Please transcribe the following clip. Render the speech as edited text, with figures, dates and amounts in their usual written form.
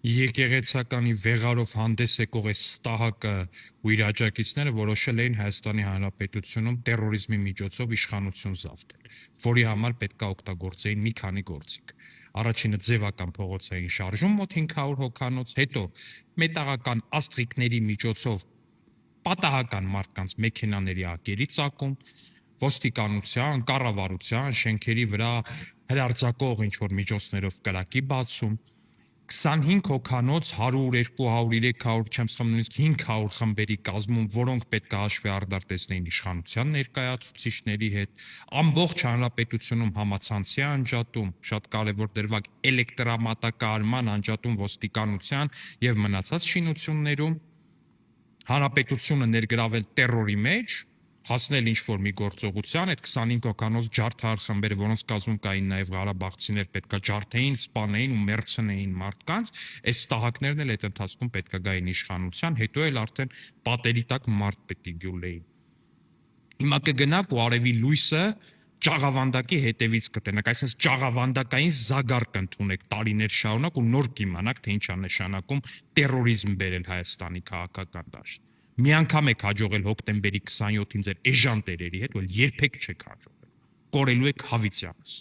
եկեղեցականի վեղարով հանդես եկող այս ստահակը ու իր աջակիցները որոշել էին Հայաստանի Հանրապետությունում տերորիզմի միջոցով իշխանություն զավթել, որի համար պետք է օգտագործեին մի քանի գործիք։ Առաջինը ձևական փողոցային շարժում մոտ 500 հոգանոց, հետո մետաղական աստղիկների միջոցով պատահական մարդկանց մեքենաների ակերի ծակում, ոստիկանության, կառավարության, շենքերի վրա հրարձակող ինչ-որ միջոցներով կրակի բացում, 25 հոգանոց 100, 200, 300, չեմ սխալվում, նույնիսկ 500 խմբերի կազմում, որոնք պետք է հաշվի առդարտեցնեին իշխանության ներկայացուցիչների հետ, ամբողջ հանրապետությունում համացանցի անջատում, շատ կարևոր դրվագ էլեկտրամատակարարման անջատում ոստիկանության եւ մնացած շինություններում, հանրապետությունը ներգրավել տերորի մեջ, հասնել ինչ-որ մի գործողության, այդ 25 հոգանոց ջարդահար խմբերը, որոնց կազմում կային նաև ղարաբաղցիներ, պետքա ջարդեին, սպանեին ու մերցնեին մարդկանց, այս ստահակներն էլ այդ ընթացքում պետքա գային իշխանության, հետո էլ արդեն պատերի տակ մարդ պետք է գյուլեին։ Հիմա կգնաք ու արևի լույսը ճաղավանդակի հետևից կտենաք, այսինքն ճաղավանդակային զագար կընդունեք տարիներ շարունակ ու նոր կիմանաք, թե ինչ է նշանակում տերորիզմ բերել Հայաստանի քաղաքական դաշտ։ Մի անգամ եք հաջողել հոկտեմբերի 27-ին ձեր էժան տերերի հետ, որ երբեք չեք հաջողել։ Կորելու եք Հավիցյանս։